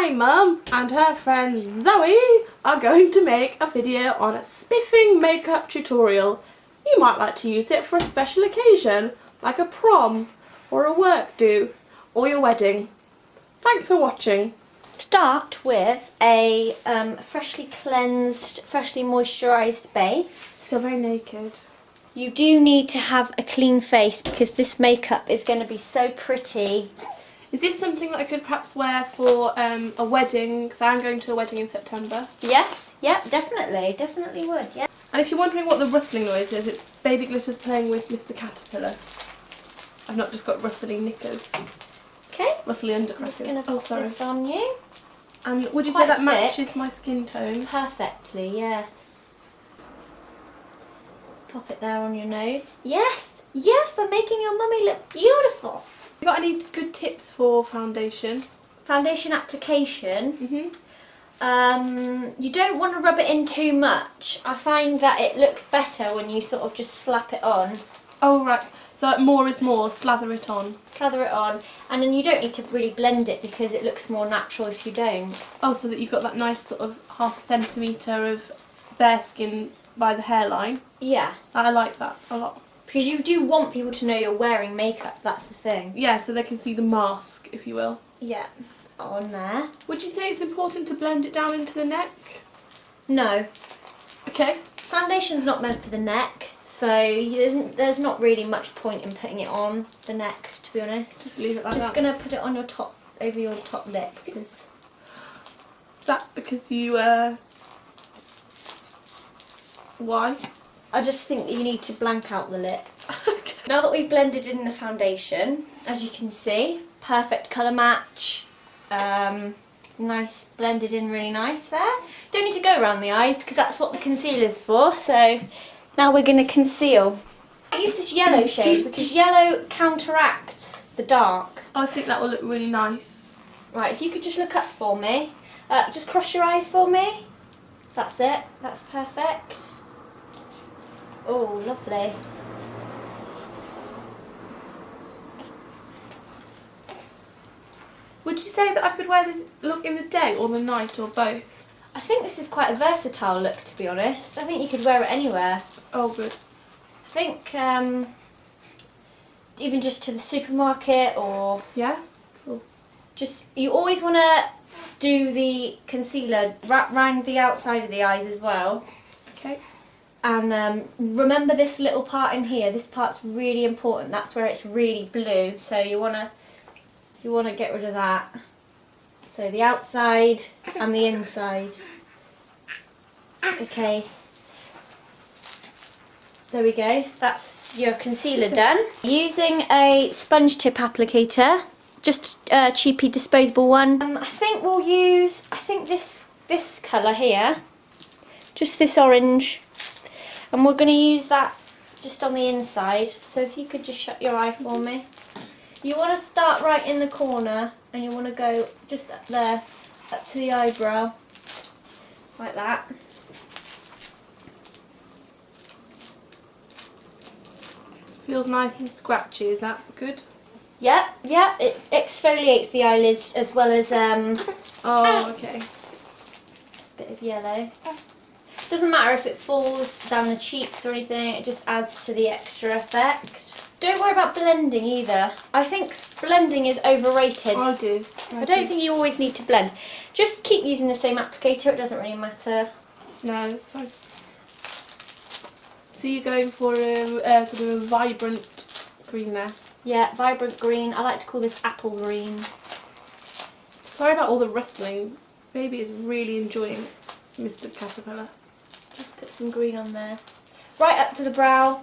My mum and her friend Zoe are going to make a video on a spiffing makeup tutorial. You might like to use it for a special occasion, like a prom, or a work do, or your wedding. Thanks for watching. Start with a freshly cleansed, freshly moisturised base. I feel very naked. You do need to have a clean face because this makeup is going to be so pretty. Is this something that I could perhaps wear for a wedding? Because I'm going to a wedding in September. Yes, yeah, definitely would, yeah. And if you're wondering what the rustling noise is, it's Baby Glitter's playing with Mr. Caterpillar. I've not just got rustling knickers. Okay. Rustly undercrosses. I'm just going to put this on you. And would you Quite say that thick. matches my skin tone? Perfectly, yes. Pop it there on your nose. Yes, yes, I'm making your mummy look beautiful. You got any good tips for foundation? Foundation application. You don't want to rub it in too much. I find that it looks better when you sort of just slap it on. Oh right, so like more is more, slather it on. Slather it on, and then you don't need to really blend it because it looks more natural if you don't. Oh, so that you've got that nice sort of ½ centimetre of bare skin by the hairline. Yeah. I like that a lot. Because you do want people to know you're wearing makeup, that's the thing. Yeah, so they can see the mask, if you will. Yeah, on there. Would you say it's important to blend it down into the neck? No. Okay. Foundation's not meant for the neck, so there's not really much point in putting it on the neck, to be honest. Just leave it like that. Just gonna put it on your top, over your top lip, because... Is that because you, why? I just think that you need to blank out the lip. Okay. Now that we've blended in the foundation, as you can see, perfect colour match. Nice, blended in really nice there. Don't need to go around the eyes because that's what the concealer's for. So now we're going to conceal. I use this yellow shade because yellow counteracts the dark. I think that will look really nice. Right, if you could just look up for me. Just cross your eyes for me. That's it. That's perfect. Oh, lovely. Would you say that I could wear this look in the day or the night or both? I think this is quite a versatile look, to be honest. I think you could wear it anywhere. Oh, good. I think even just to the supermarket or... Yeah? Cool. Just, you always want to do the concealer round the outside of the eyes as well. Okay. And remember this little part in here. This part's really important. That's where it's really blue. So you want to get rid of that. So the outside and the inside. Okay. There we go. That's your concealer done. Using a sponge tip applicator, just a cheapy disposable one. I think we'll use, this colour here, just this orange, and we're going to use that just on the inside. So if you could just shut your eye for me. You want to start right in the corner, and you want to go just up there, up to the eyebrow, like that. Feels nice and scratchy, is that good? Yep, it exfoliates the eyelids as well as Oh, okay. bit of yellow. Doesn't matter if it falls down the cheeks or anything, it just adds to the extra effect. Don't worry about blending either. I think blending is overrated. I do. I don't think you always need to blend. Just keep using the same applicator, it doesn't really matter. No, it's fine. So you're going for a sort of a vibrant green there. Yeah, vibrant green. I like to call this apple green. Sorry about all the rustling. Baby is really enjoying Mr. Caterpillar. Just put some green on there. Right up to the brow.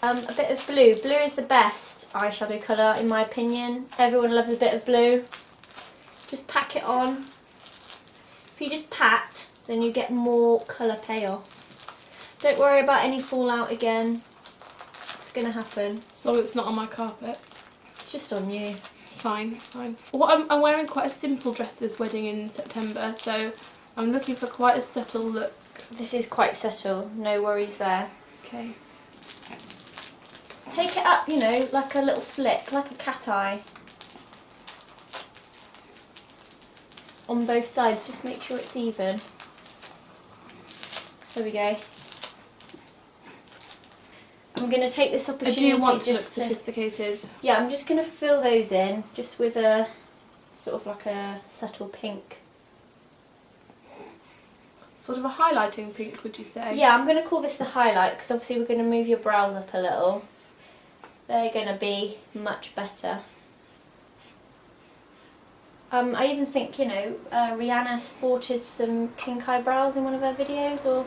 A bit of blue. Blue is the best eyeshadow colour in my opinion. Everyone loves a bit of blue. Just pack it on. If you just pat, then you get more colour payoff. Don't worry about any fallout again. It's going to happen. As long as it's not on my carpet. It's just on you. Fine, fine. Well, I'm wearing quite a simple dress to this wedding in September, so I'm looking for quite a subtle look. This is quite subtle. No worries there. Okay. Take it up, you know, like a little flick, like a cat eye. on both sides. Just make sure it's even. There we go. I'm going to take this opportunity. I do want to look sophisticated. Yeah, I'm just going to fill those in, just with a sort of like a subtle pink. Sort of a highlighting pink, would you say? Yeah, I'm going to call this the highlight, because obviously we're going to move your brows up a little. They're going to be much better. I even think, you know, Rihanna sported some pink eyebrows in one of her videos, or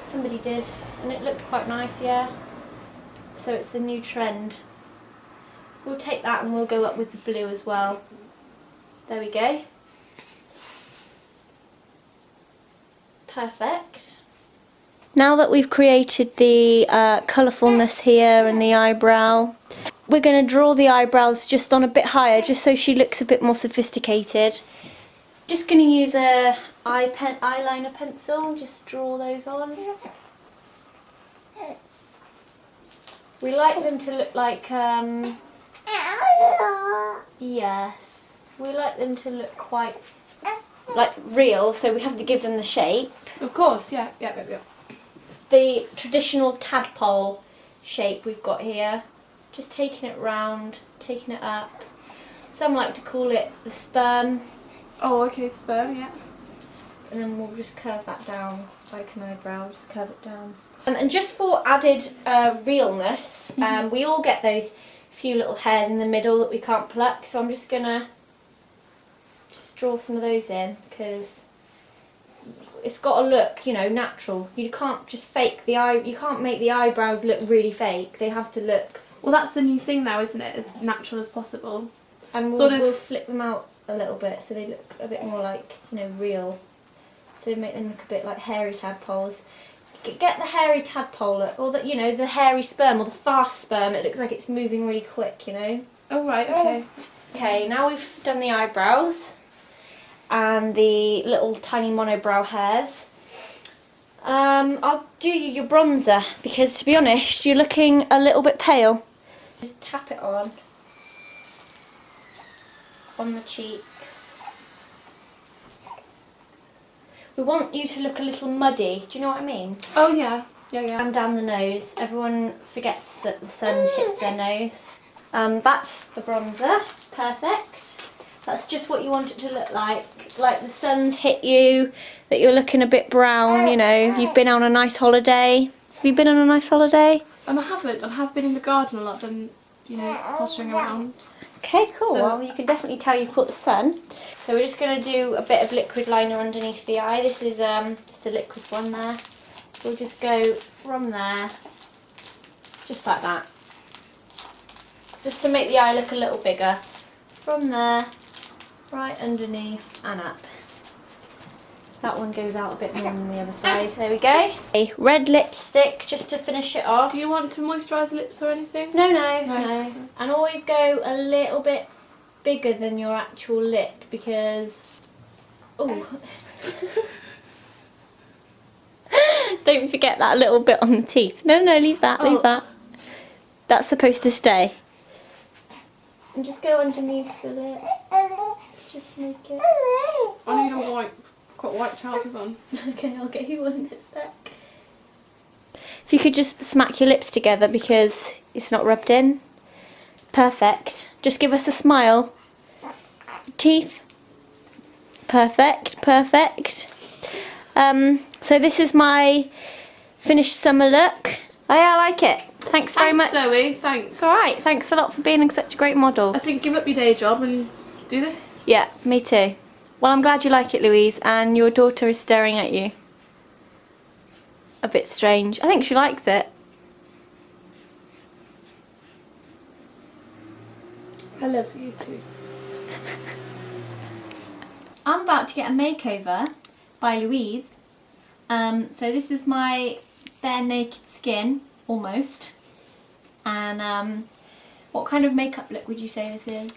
somebody did, and it looked quite nice, yeah. So it's the new trend. We'll take that and we'll go up with the blue as well. There we go. Perfect. Now that we've created the colourfulness here and the eyebrow, we're going to draw the eyebrows just on a bit higher, just so she looks a bit more sophisticated. Just going to use a eyeliner pencil, just draw those on. We like them to look like, yes, we like them to look quite like real, so we have to give them the shape. Of course, yeah. The traditional tadpole shape we've got here, just taking it round, taking it up. Some like to call it the sperm. Oh, okay, sperm, yeah. And then we'll just curve that down like an eyebrow, just curve it down. And just for added realness, we all get those few little hairs in the middle that we can't pluck, so I'm just going to just draw some of those in, because it's got to look, you know, natural. You can't just fake the eye, you can't make the eyebrows look really fake. They have to look... Well, that's the new thing now, isn't it? As natural as possible. And we'll flip them out a little bit so they look a bit more like, you know, real. So make them look a bit like hairy tadpoles. Get the hairy tadpole look, or the, you know, the hairy sperm, or the fast sperm. It looks like it's moving really quick, you know. Oh, right, okay. Okay, now we've done the eyebrows and the little tiny monobrow hairs. I'll do your bronzer, because to be honest, you're looking a little bit pale. Just tap it on the cheeks. We want you to look a little muddy, do you know what I mean? Oh yeah, yeah. And down the nose. Everyone forgets that the sun hits their nose. That's the bronzer, perfect. That's just what you want it to look like the sun's hit you, that you're looking a bit brown, you know, you've been on a nice holiday. Have you been on a nice holiday? I haven't. I have been in the garden a lot, done, you know, pottering around. Okay, cool. So, well, you can definitely tell you've caught the sun. So we're just going to do a bit of liquid liner underneath the eye. This is just a liquid one there. We'll just go from there, just like that. Just to make the eye look a little bigger. From there, right underneath and up. That one goes out a bit more than the other side. There we go. A red lipstick just to finish it off. Do you want to moisturise the lips or anything? No. And always go a little bit bigger than your actual lip, because... Oh. Don't forget that little bit on the teeth. No, leave that, leave that. That's supposed to stay. And just go underneath the lip. Just make it... I need a got white trousers on. Okay, I'll get you one in a sec. If you could just smack your lips together because it's not rubbed in. Perfect. Just give us a smile. Teeth. Perfect. So this is my finished summer look. Oh yeah, I like it. Thanks very much. Zoe, thanks. It's alright. Thanks a lot for being such a great model. I think give up your day job and do this. Yeah, me too. Well, I'm glad you like it, Louise, and your daughter is staring at you. A bit strange. I think she likes it. I love you too. I'm about to get a makeover by Louise. So this is my bare naked skin, almost. And what kind of makeup look would you say this is?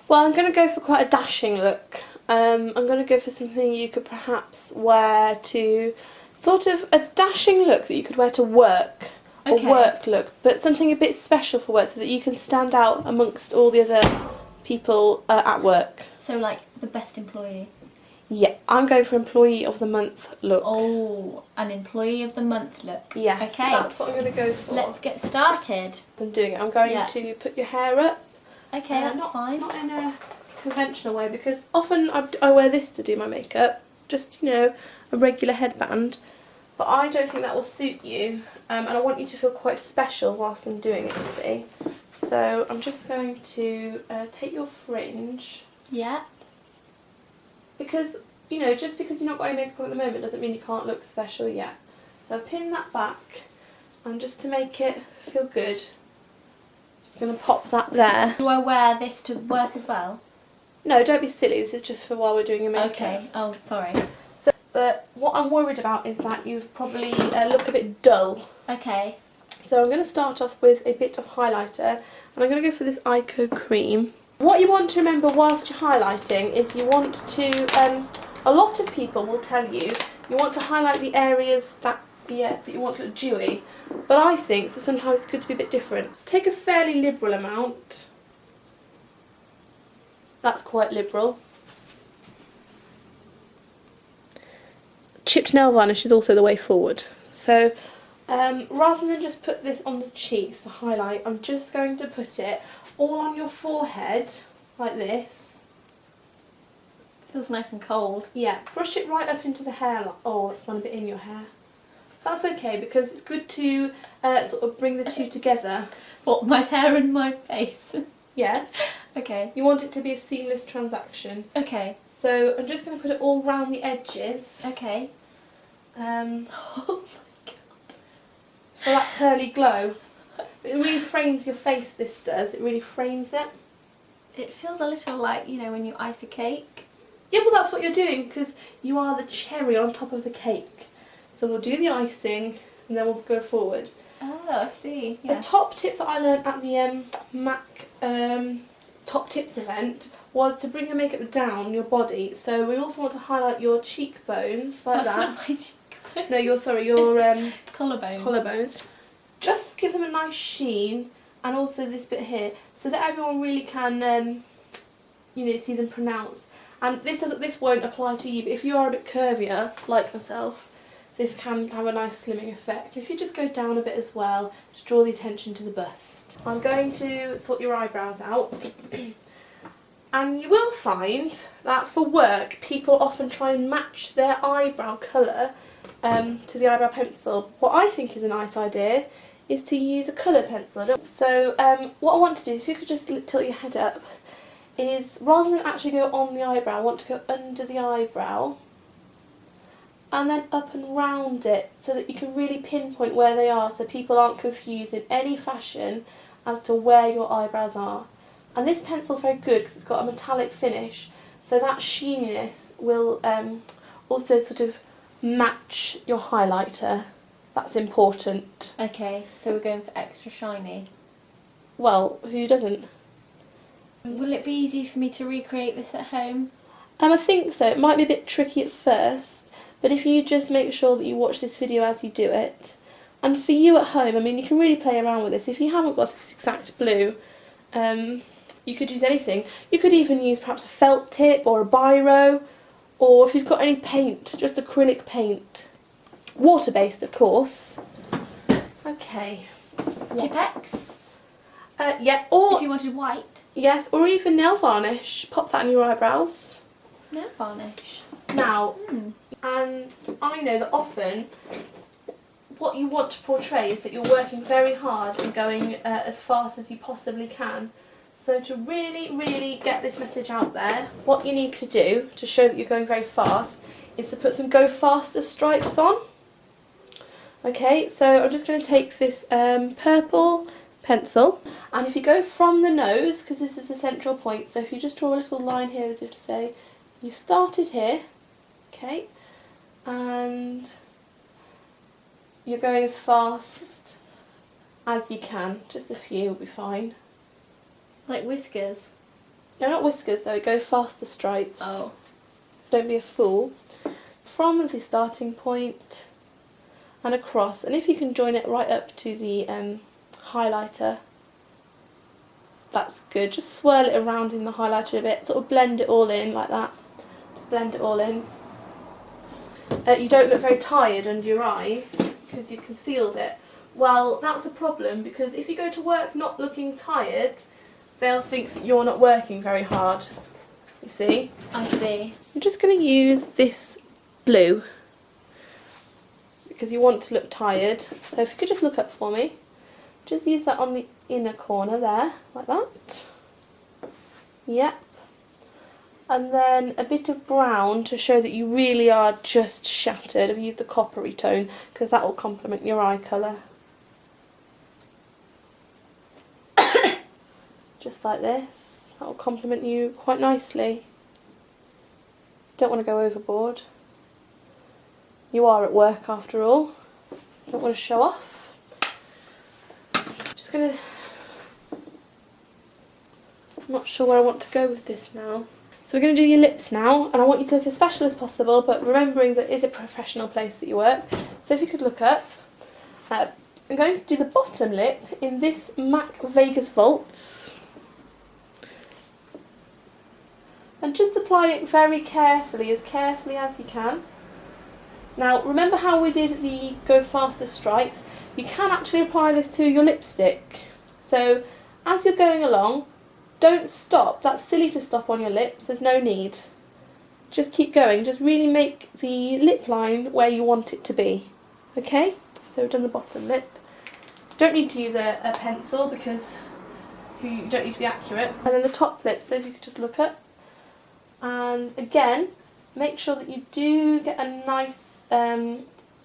Well, I'm going to go for quite a dashing look. I'm going to go for something you could perhaps wear to sort of a dashing look that you could wear to work. Okay. Or work look, but something a bit special for work so that you can stand out amongst all the other people at work. So like the best employee? Yeah, I'm going for Employee of the Month look. Oh, an Employee of the Month look. Yes, Okay. that's what I'm going to go for. Let's get started. I'm doing it. I'm going to put your hair up. Okay, that's fine. Not in a conventional way, because often I wear this to do my makeup, just, you know, a regular headband. But I don't think that will suit you, and I want you to feel quite special whilst I'm doing it, you see. So I'm just going to take your fringe. Yeah. Because, you know, just because you've not got any makeup on at the moment doesn't mean you can't look special yet. So I pin that back, and just to make it feel good, just going to pop that there. Do I wear this to work as well? No, don't be silly, this is just for while we're doing your makeup. Okay, oh, sorry. So, but what I'm worried about is that you've probably look a bit dull. Okay. So I'm going to start off with a bit of highlighter, and I'm going to go for this Ico cream. What you want to remember whilst you're highlighting is you want to, a lot of people will tell you, you want to highlight the areas that you want to look dewy, but I think that sometimes it's good to be a bit different. Take a fairly liberal amount. That's quite liberal. Chipped nail varnish is also the way forward. So rather than just put this on the cheeks to highlight, I'm just going to put it all on your forehead, like this. Feels nice and cold. Yeah, brush it right up into the hair. Oh, that's one a bit in your hair. That's okay, because it's good to sort of bring the two together. What, my hair and my face? Yes. Okay. You want it to be a seamless transaction. Okay. So I'm just going to put it all round the edges. Okay. Oh my god. For that pearly glow. It really frames your face, this does. It really frames it. It feels a little like, you know, when you ice a cake. Yeah, well that's what you're doing, because you are the cherry on top of the cake. So we'll do the icing, and then we'll go forward. Oh, I see. Yeah. A top tip that I learned at the MAC Top Tips event was to bring your makeup down your body. So we also want to highlight your cheekbones, like That's that. not my cheekbone. No, your Collarbone. collarbones. Just give them a nice sheen, and also this bit here, so that everyone really can, you know, see them pronounced. And this won't apply to you, but if you are a bit curvier, like myself, this can have a nice slimming effect. If you just go down a bit as well, to draw the attention to the bust. I'm going to sort your eyebrows out. And you will find that for work, people often try and match their eyebrow colour to the eyebrow pencil. What I think is a nice idea is to use a coloured pencil. So what I want to do, if you could just tilt your head up, is rather than actually go on the eyebrow, I want to go under the eyebrow and then up and round it, so that you can really pinpoint where they are, so people aren't confused in any fashion as to where your eyebrows are. And this pencil is very good because it's got a metallic finish, so that sheeniness will also sort of match your highlighter. That's important. Okay, so we're going for extra shiny. Well, who doesn't? Will it be easy for me to recreate this at home? I think so. It might be a bit tricky at first, but if you just make sure that you watch this video as you do it, and for you at home, I mean, you can really play around with this. If you haven't got this exact blue, you could use anything. You could even use perhaps a felt tip or a biro, or if you've got any paint, just acrylic paint. Water-based, of course. Okay. Tipex? Yeah, or If you wanted white. yes, or even nail varnish. Pop that on your eyebrows. Nail varnish. Now, and I know that often what you want to portray is that you're working very hard and going as fast as you possibly can. So to really, really get this message out there, what you need to do to show that you're going very fast is to put some Go Faster stripes on. Okay, so I'm just going to take this purple pencil, and if you go from the nose, because this is the central point, so if you just draw a little line here as if to say you started here, okay, and you're going as fast as you can, just a few will be fine. Like whiskers? No, not whiskers though, Go Faster stripes. Oh. Don't be a fool. From the starting point and across, and if you can join it right up to the highlighter, that's good. Just swirl it around in the highlighter a bit, sort of blend it all in like that. Just blend it all in. You don't look very tired under your eyes because you've concealed it. Well, that's a problem because if you go to work not looking tired, they'll think that you're not working very hard. You see? I see. I'm just going to use this blue because you want to look tired. So if you could just look up for me. Just use that on the inner corner there, like that. Yep. And then a bit of brown to show that you really are just shattered. I've used the coppery tone because that will complement your eye colour. Just like this. That will complement you quite nicely. You don't want to go overboard. You are at work after all. You don't want to show off. Just gonna... I'm not sure where I want to go with this now. So we're going to do your lips now, and I want you to look as special as possible, but remembering that it is a professional place that you work. So if you could look up, I'm going to do the bottom lip in this MAC Vegas Volts. And just apply it very carefully as you can. Now remember how we did the Go Faster stripes? You can actually apply this to your lipstick. So as you're going along, don't stop. That's silly to stop on your lips. There's no need. Just keep going. Just really make the lip line where you want it to be. Okay? So we've done the bottom lip. Don't need to use a pencil because you don't need to be accurate. And then the top lip. So if you could just look up. And again, make sure that you do get a nice,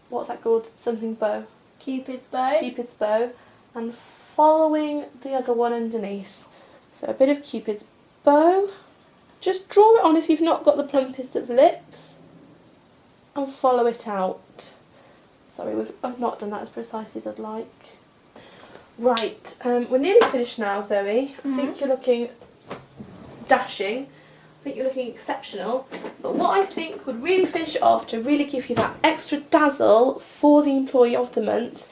what's that called? Something bow. Cupid's bow. Cupid's bow. And following the other one underneath. So a bit of Cupid's bow. Just draw it on if you've not got the plumpest of lips. And follow it out. Sorry, I've not done that as precisely as I'd like. Right, we're nearly finished now, Zoe. I think you're looking dashing. I think you're looking exceptional. But what I think would really finish it off to really give you that extra dazzle for the Employee of the Month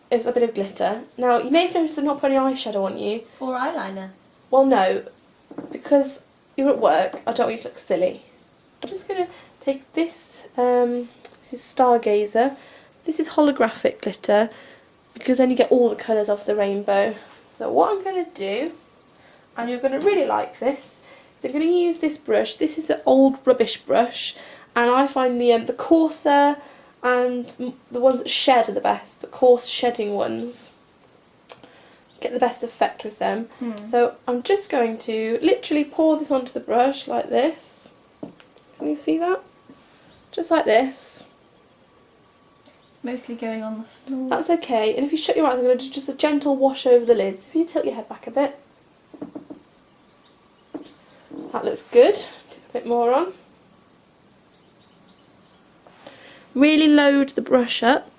is a bit of glitter. Now, you may have noticed I've not put any eyeshadow on you. Or eyeliner. Well, no, because you're at work, I don't want you to look silly. I'm just going to take this, this is Stargazer. This is holographic glitter, because then you get all the colours of the rainbow. So what I'm going to do, and you're going to really like this, is I'm going to use this brush. This is an old rubbish brush, and I find the coarser and the ones that shed are the best, the coarse shedding ones. Get the best effect with them. So I'm just going to literally pour this onto the brush like this. Can you see that? Just like this. It's mostly going on the floor. That's okay. And if you shut your eyes, I'm going to do just a gentle wash over the lids. If you tilt your head back a bit. That looks good. Dip a bit more on. Really load the brush up.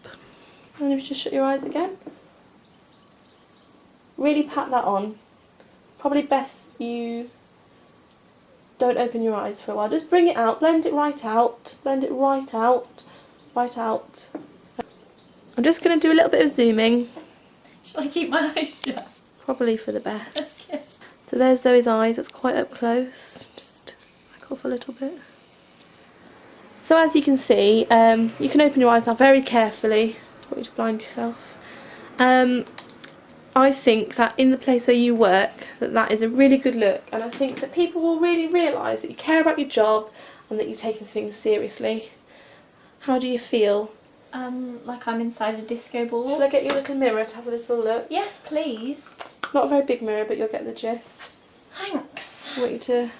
And if you just shut your eyes again. Really pat that on. Probably best you don't open your eyes for a while. Just bring it out, blend it right out, blend it right out, right out. I'm just going to do a little bit of zooming. Shall I keep my eyes shut? Probably for the best. Okay. So there's Zoe's eyes, that's quite up close. Just back off a little bit. So as you can see, you can open your eyes now very carefully. I don't want you to blind yourself. I think that in the place where you work, that is a really good look, and I think that people will really realise that you care about your job and that you're taking things seriously. How do you feel? Like I'm inside a disco ball. Shall I get you a little mirror to have a little look? Yes, please. It's not a very big mirror, but you'll get the gist. Thanks. I want you to...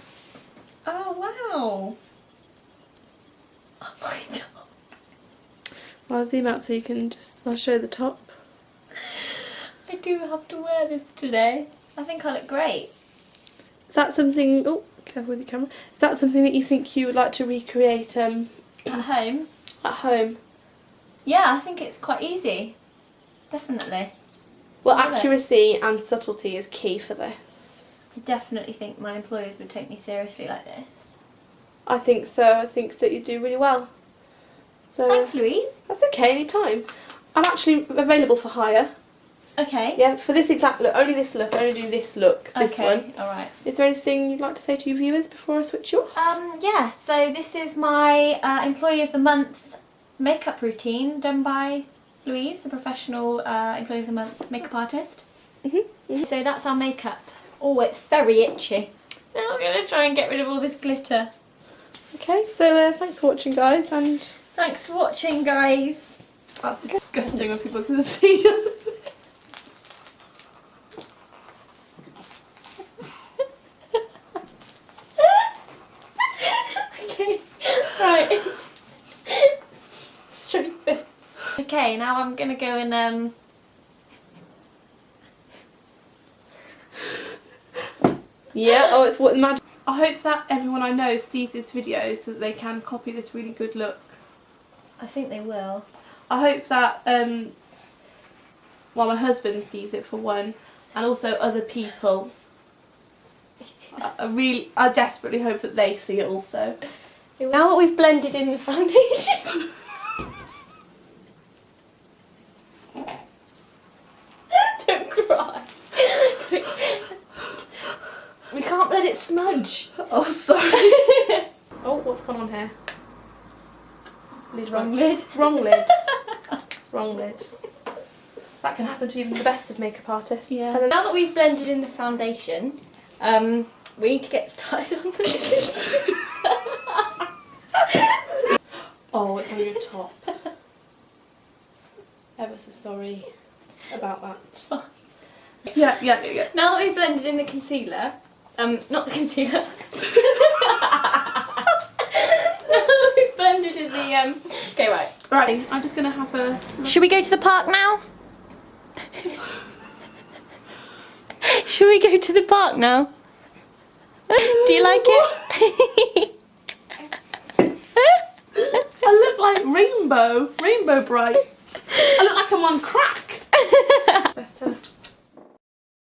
Oh, wow. Oh my top. I'll zoom out so you can just... I'll show the top. I do have to wear this today. I think I look great. Is that something... Oh, careful with your camera. Is that something that you think you would like to recreate At home? at home? Yeah, I think it's quite easy. Definitely. Well, I love it. accuracy and subtlety is key for this. I definitely think my employers would take me seriously like this. I think so. I think that you do really well. So Thanks, Louise. that's okay, anytime. I'm actually available for hire. Okay. Yeah, for this exact look, only this look, I only do this look, this one. Alright. Is there anything you'd like to say to your viewers before I switch you off? Yeah, so this is my Employee of the Month makeup routine done by Louise, the professional Employee of the Month makeup artist. So that's our makeup. Oh, it's very itchy. Now I'm going to try and get rid of all this glitter. Okay, so thanks for watching, guys, and... Thanks for watching, guys. That's disgusting when people can see us. Okay, right. Straight this. Okay, now I'm going to go and Yeah, oh, it's what magic. I hope that everyone I know sees this video so that they can copy this really good look. I think they will. I hope that, well, my husband sees it for one, and also other people. I desperately hope that they see it also. Now that we've blended in the foundation. Don't cry. We can't let it smudge. Oh, sorry. Oh, what's gone on here? Lid Wrong lid. Wrong lid. Wrong lid. That can happen to even the best of makeup artists. Yeah. Now that we've blended in the foundation, we need to get started on the lids. Oh, it's on your top. Ever so sorry about that. Yeah. Now that we've blended in the concealer, not the concealer. Now that we've blended in the okay, right. Right, I'm just gonna have a. Should we go to the park now? Should we go to the park now? Do you like it? I look like Rainbow Bright. I look like I'm on crack.